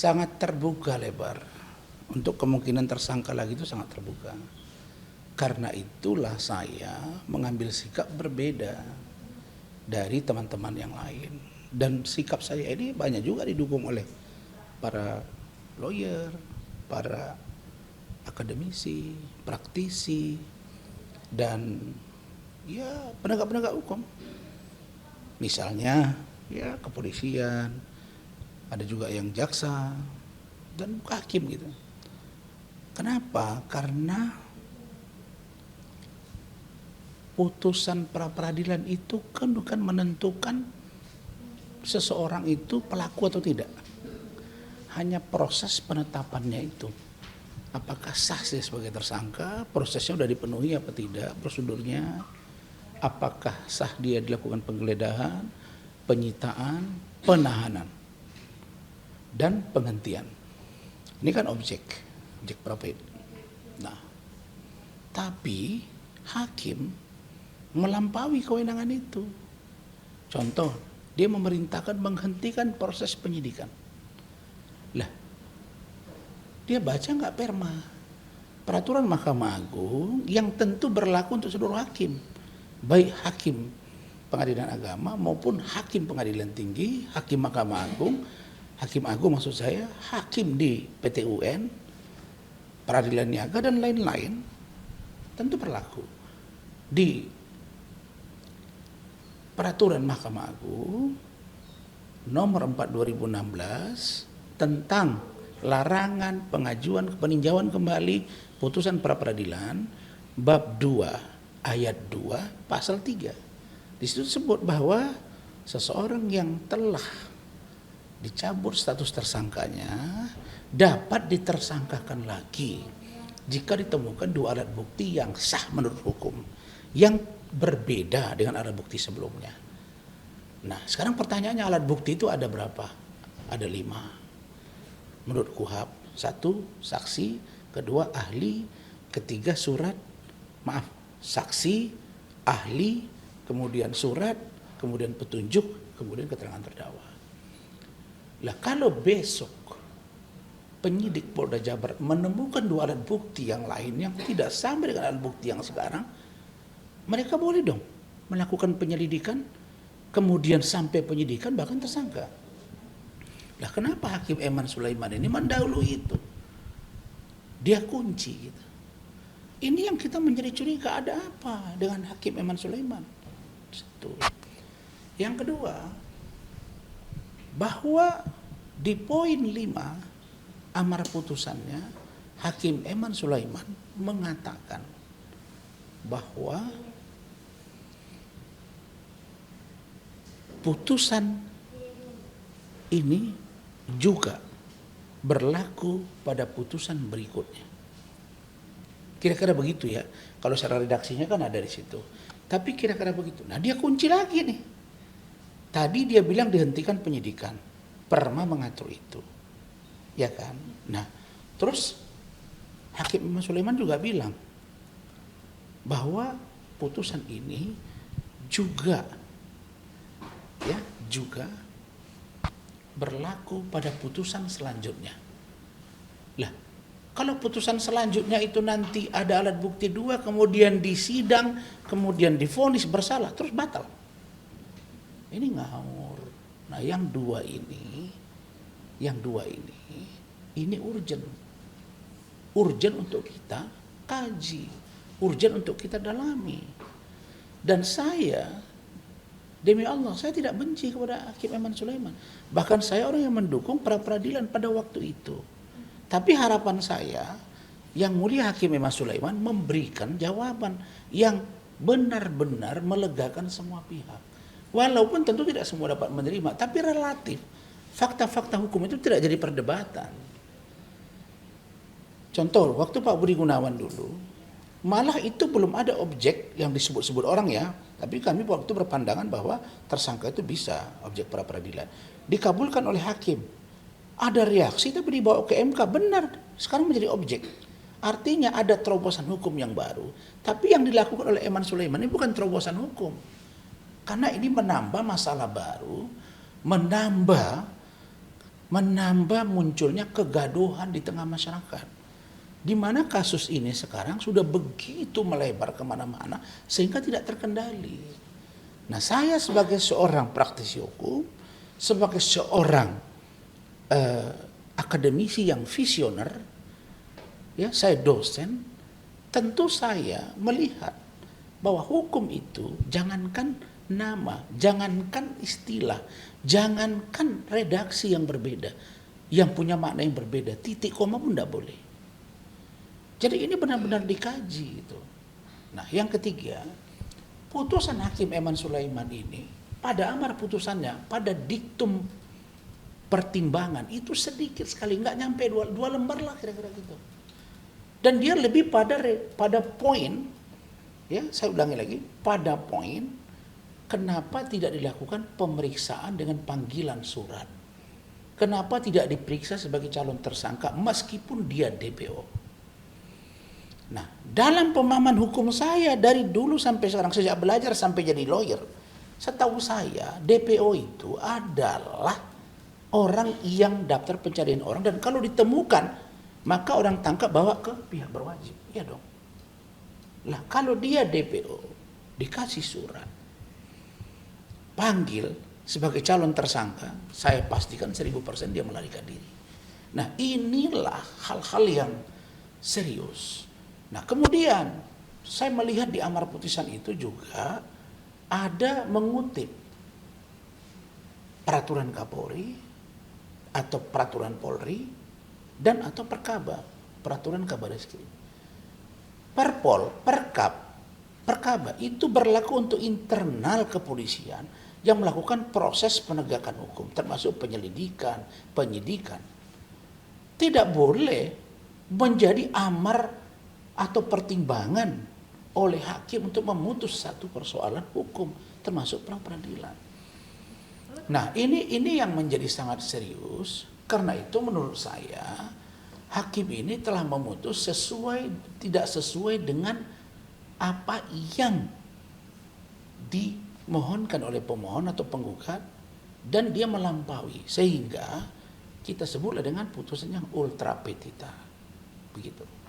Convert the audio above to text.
sangat terbuka lebar. Untuk kemungkinan tersangka lagi itu sangat terbuka. Karena itulah saya mengambil sikap berbeda dari teman-teman yang lain. Dan sikap saya ini banyak juga didukung oleh para lawyer, para akademisi, praktisi, dan ya penegak-penegak hukum. Misalnya ya kepolisian, ada juga yang jaksa, dan hakim gitu. Kenapa? Karena putusan pra peradilan itu kan bukan menentukan seseorang itu pelaku atau tidak. Hanya proses penetapannya itu. Apakah sah dia sebagai tersangka, prosesnya sudah dipenuhi apa tidak, prosedurnya. Apakah sah dia dilakukan penggeledahan, penyitaan, penahanan, dan penghentian. Ini kan objek propet. Nah, tapi hakim melampaui kewenangan itu. Contoh, dia memerintahkan menghentikan proses penyidikan. Lah, dia baca nggak perma? Peraturan Mahkamah Agung yang tentu berlaku untuk seluruh hakim, baik hakim pengadilan agama maupun hakim pengadilan tinggi, hakim Mahkamah Agung, hakim agung maksud saya, hakim di PT UN, peradilan niaga dan lain-lain, tentu berlaku. Di peraturan Mahkamah Agung nomor 4 2016 tentang larangan pengajuan peninjauan kembali putusan pra peradilan bab 2 ayat 2 pasal 3. Di situ disebut bahwa seseorang yang telah dicabut status tersangkanya dapat ditersangkakan lagi jika ditemukan dua alat bukti yang sah menurut hukum yang berbeda dengan alat bukti sebelumnya. Nah, sekarang pertanyaannya, alat bukti itu ada berapa? Ada 5 menurut KUHAP. 1 saksi, kedua ahli, ketiga saksi, ahli, kemudian surat, kemudian petunjuk, kemudian keterangan terdakwa. Lah kalau besok penyidik Polda Jabar menemukan dua alat bukti yang lain yang tidak sama dengan alat bukti yang sekarang, mereka boleh dong melakukan penyelidikan, kemudian sampai penyidikan bahkan tersangka. Lah kenapa Hakim Eman Sulaiman ini mendahului itu? Dia kunci gitu. Ini yang kita menjadi curiga, ada apa dengan Hakim Eman Sulaiman? Satu. Yang kedua, bahwa di poin 5 amar putusannya Hakim Eman Sulaiman mengatakan bahwa putusan ini juga berlaku pada putusan berikutnya. Kira-kira begitu ya. Kalau secara redaksinya kan ada di situ. Tapi kira-kira begitu. Nah, dia kunci lagi nih. Tadi dia bilang dihentikan penyidikan. Perma mengatur itu. Ya kan? Nah, terus Hakim Eman Sulaiman juga bilang bahwa putusan ini juga berlaku pada putusan selanjutnya. Lah, kalau putusan selanjutnya itu nanti ada alat bukti 2, kemudian disidang, kemudian divonis bersalah, terus batal. Ini ngawur. Nah, yang dua ini urgent. Urgent untuk kita kaji, urgent untuk kita dalami. Dan saya, demi Allah, saya tidak benci kepada Hakim Eman Sulaiman. Bahkan saya orang yang mendukung pra peradilan pada waktu itu. Tapi harapan saya, Yang Mulia Hakim Eman Sulaiman memberikan jawaban yang benar-benar melegakan semua pihak. Walaupun tentu tidak semua dapat menerima, tapi relatif. Fakta-fakta hukum itu tidak jadi perdebatan. Contoh, waktu Pak Budi Gunawan dulu, malah itu belum ada objek yang disebut-sebut orang ya, tapi kami waktu berpandangan bahwa tersangka itu bisa objek pra peradilan. Dikabulkan oleh hakim. Ada reaksi tapi dibawa ke MK, benar, sekarang menjadi objek. Artinya ada terobosan hukum yang baru. Tapi yang dilakukan oleh Eman Sulaiman ini bukan terobosan hukum. Karena ini menambah masalah baru, menambah menambah munculnya kegaduhan di tengah masyarakat. Di mana kasus ini sekarang sudah begitu melebar kemana-mana sehingga tidak terkendali. Nah, saya sebagai seorang praktisi hukum, sebagai seorang akademisi yang visioner, ya saya dosen, tentu saya melihat bahwa hukum itu jangankan nama, jangankan istilah, jangankan redaksi yang berbeda, yang punya makna yang berbeda, titik koma pun tidak boleh. Jadi ini benar-benar dikaji itu. Nah, yang ketiga, putusan Hakim Eman Sulaiman ini pada amar putusannya, pada diktum pertimbangan itu sedikit sekali, nggak nyampe dua lembar lah kira-kira gitu. Dan dia lebih pada poin, ya saya ulangi lagi, pada poin kenapa tidak dilakukan pemeriksaan dengan panggilan surat. Kenapa tidak diperiksa sebagai calon tersangka meskipun dia DPO. Nah, dalam pemahaman hukum saya dari dulu sampai sekarang, sejak belajar sampai jadi lawyer, setahu saya DPO itu adalah orang yang daftar pencarian orang, dan kalau ditemukan maka orang tangkap bawa ke pihak berwajib. Ya dong. Lah kalau dia DPO dikasih surat panggil sebagai calon tersangka, saya pastikan 1000% dia melarikan diri. Nah, inilah hal-hal yang serius. Nah, kemudian saya melihat di amar putusan itu juga ada mengutip peraturan Kapolri atau peraturan Polri dan atau Perkaba, peraturan Kabar Reskrim. Perpol, Perkaba itu berlaku untuk internal kepolisian yang melakukan proses penegakan hukum, termasuk penyelidikan, penyidikan. Tidak boleh menjadi amar atau pertimbangan oleh hakim untuk memutus satu persoalan hukum, termasuk pra peradilan. Nah, ini yang menjadi sangat serius. Karena itu menurut saya hakim ini telah memutus tidak sesuai dengan apa yang dimohonkan oleh pemohon atau penggugat, dan dia melampaui, sehingga kita sebutlah dengan putusan yang ultra petita. Begitu.